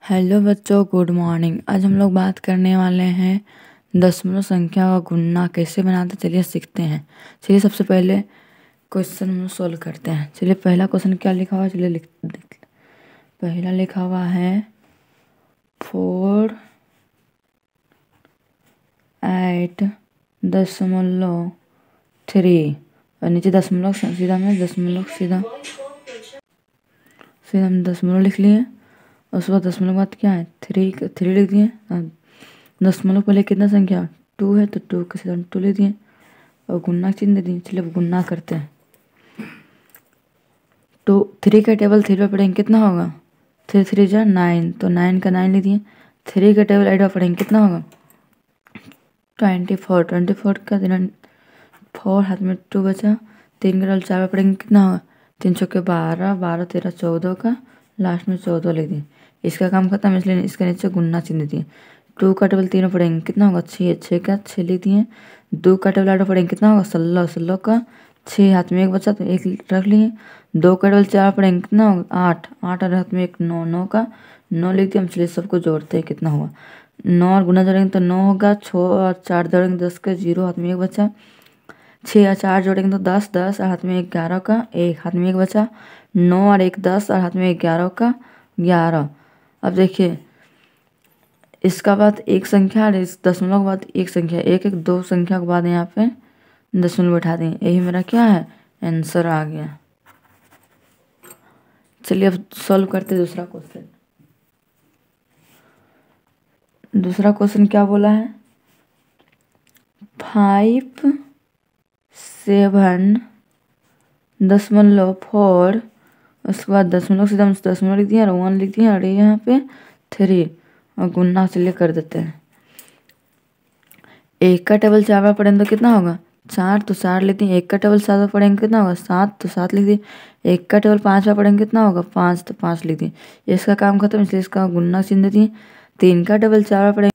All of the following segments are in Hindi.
हेलो बच्चों, गुड मॉर्निंग। आज हम लोग बात करने वाले हैं दशमलव संख्या का गुणा कैसे बनाते। चलिए सीखते हैं। चलिए सबसे पहले क्वेश्चन हम सॉल्व करते हैं। चलिए पहला क्वेश्चन क्या लिखा हुआ है, चलिए पहला लिखा हुआ है 4.8.3 और नीचे दशमलव सीधा में सीधा हम दशमलव लिख लिए। उसके बाद दशमलव के बाद क्या है, थ्री लिख दिए। दशमलव पहले कितना संख्या 2 है तो 2 के साथ 2 लिख दिए और गुणा चिन्ह दे दिए। चलिए अब गुणा करते हैं। तो 3 का टेबल 3 पर पढ़ेंगे कितना होगा, 3 3 जा 9 तो 9 का 9 लिख दिए। 3 का टेबल 8 पर पढ़ेंगे कितना होगा 24 का 4 हाथ में 2 बचा। 3 का टेबल 4 पर पढ़ेंगे कितना होगा 3 चौके 12, 12 13 14 का लास्ट में 14 लिख दिए। इसका काम खत्म, इसलिए इसके नीचे गुणा चिन्ह दिए। 2 का टेबल 3 पढ़ेंगे कितना होगा 6, 6 का 6 लिख दिए। 2 का टेबल 8 पढ़ेंगे कितना होगा 16, 16 का 6 हाथ में 1 बचा तो 1 रख लिए। 2 का टेबल 4 पढ़ेंगे कितना होगा 8, 8 और हाथ में 1 9, 9 का 9 लिख दिए। हम चलिए सबको जोड़ते हैं कितना हुआ। 9 और गुना जोड़ेंगे तो 9 होगा। 6 और 4 जोड़ेंगे 10 का 0 हाथ में 1 बचा। 6 और 4 जोड़ेंगे तो 10, 10 और हाथ में 11 का 1 हाथ में 1 बचा। 9 और 1 10 और हाथ में 11 का 11। अब देखिए इसका बाद एक संख्या और इस दशमलव के बाद एक संख्या, एक एक 2 संख्या के बाद यहाँ पे दशमलव बैठा दें। यही मेरा क्या है, आंसर आ गया। चलिए अब सॉल्व करते दूसरा क्वेश्चन। दूसरा क्वेश्चन क्या बोला है 5.7.4 उसके बाद दशमलव सीधा दशमलव लिख दिया और 1 लिख दिया और यहाँ पे 3 और गुणा चलिए कर देते हैं। 1 का टेबल 4 बार पढ़ेंगे तो कितना होगा 4 तो 4 लिख दिए। 1 का टेबल 7 बार पढ़ेंगे कितना होगा 7 तो 7 लिख दिए। 1 का टेबल 5 बार पढ़ेंगे कितना होगा 5 तो 5 लिख दिए। इसका काम खत्म, इसलिए इसका गुणा चिन्ह दिए। 3 का टेबल 4 बार पढ़ेंगे,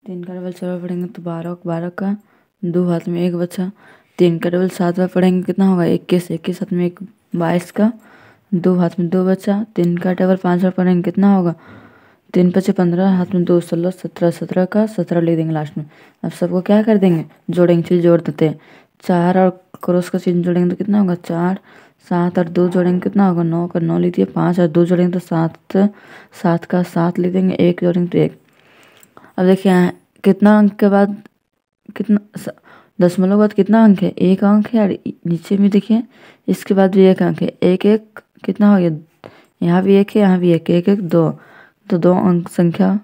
3 का टेबल 4 बार पढ़ेंगे तो 12, 12 का 2 हाथ में 1 बचा। 3 का टेबल 7 बार पढ़ेंगे कितना होगा 21, 21 हाथ में 1 22 का 2 हाथ में 2 बचा। 3 का टेबल 5 बार पढ़ेंगे कितना होगा 3 5 15 हाथ में 2 16, 17, 17 का 17 लिख देंगे लास्ट में। अब सबको क्या कर देंगे जोड़ेंगे, चलिए जोड़ देते हैं। 4 और क्रॉस का चिन्ह जोड़ेंगे तो कितना होगा 4, 7 और 2 जोड़ेंगे कितना होगा 9 का 9 लिख दिए। 5 और 2 जोड़ेंगे तो 7, 7 का 7 लिख देंगे। 1 जोड़ेंगे तो 1। अब देखिए यहाँ कितना अंक के बाद कितना दशमलव के बाद कितना अंक है 1 अंक है और नीचे में देखिए इसके बाद भी 1 अंक है। 1 1 कितना हो गया, यहाँ भी 1 है यहाँ भी 1, 1 1 2 तो 2 अंक संख्या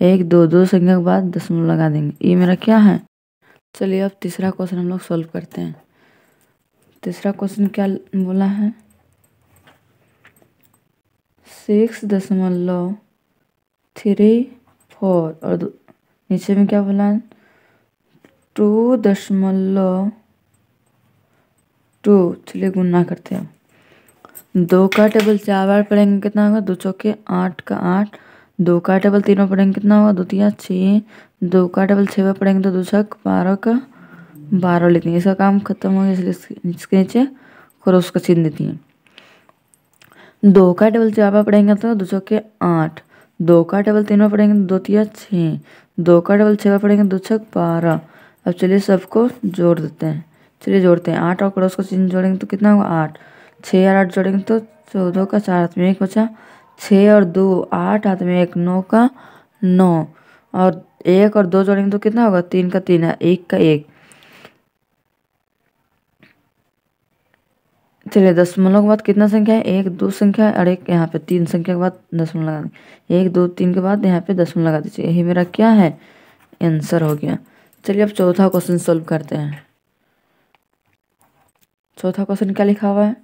1 2 2 संख्या के बाद दशमलव लगा देंगे। ये मेरा क्या है। चलिए अब तीसरा क्वेश्चन हम लोग सॉल्व करते हैं। तीसरा क्वेश्चन क्या बोला है 6.34 और नीचे में क्या बोला है 2.2। चलिए गुणा करते हैं। 2 का टेबल 4 बार पढ़ेंगे कितना होगा 2 चौके 8 का 8। 2 का टेबल 3 बार पढ़ेंगे कितना होगा 2 3 6। 2 का टेबल 6 बार पढ़ेंगे तो 2 छक 12 का 12 लिखेंगे। इसका काम खत्म हो गया, इसलिए इसके नीचे क्रॉस का चिन्ह देती हैं। 2 का टेबल 4 बार पढ़ेंगे तो 2 चौके 8। 2 का टेबल 3 बार पढ़ेंगे तो 2 3 6। 2 का टेबल 6 बार पढ़ेंगे 2 छक 12। अब चलिए सबको जोड़ देते हैं। चलिए जोड़ते हैं। 8 और क्रॉस का चिन्ह जोड़ेंगे तो कितना होगा 8। 6 और 8 जोड़ेंगे तो 14 का 4 हाथ में 1 बचा। 6 और 2 8 हाथ में 1 9 का 9 और 1 और 2 जोड़ेंगे तो कितना होगा 3 का 3 है 1 का 1। चलिए दशमलव के बाद कितना संख्या है 1 2 संख्या है और एक यहाँ पे 3 संख्या के बाद दशमलव लगा देंगे। 1 2 3 के बाद यहाँ पे दशमलव लगा दीजिए। यही मेरा क्या है आंसर हो गया। चलिए अब चौथा क्वेश्चन सॉल्व करते हैं। चौथा क्वेश्चन क्या लिखा हुआ है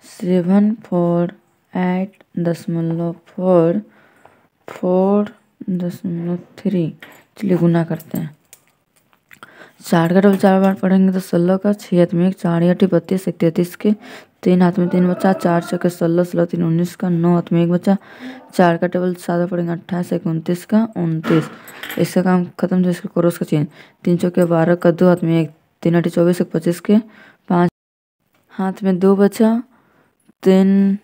7.4.4.3। चलिए गुना करते हैं। 4 का टेबल 4 बार पढ़ेंगे तो 16 का 6 हाथ में 1 4 8 32 33 के 3 हाथ में 3 बचा। 4 छक्के 16 16 3 19 का 9 हाथ में 1 बचा। 4 का टेबल 7 बार पढ़ेंगे 28 29 का 29। इसका काम खत्म। इसके क्रॉस का चिन्ह 3 चौके 12 का 2 हाथ में 1 3 8 24 25 के 5 हाथ में 2 बचा। 3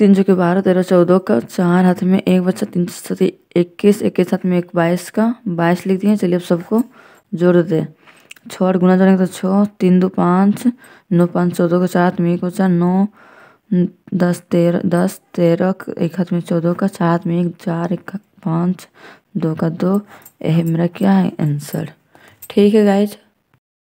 तीन चौके 12, 13, 14 का, 4 हाथ में एक बच्चा, 3 7 21, 21 हाथ में एक 22 का, 22 लिख दिए। चलिए अब सबको जोड़ देते हैं। 6 और गुना जोड़ेंगे तो 6, 3 2 5, 9 5 14 का, 4 हाथ में एक बच्चा, 9 10 13, 10 13 एक हाथ में 14 का, 4 हाथ में एक, 4 1 5 2 का 2। यह मेरा क्या है आंसर। ठीक है गाइज।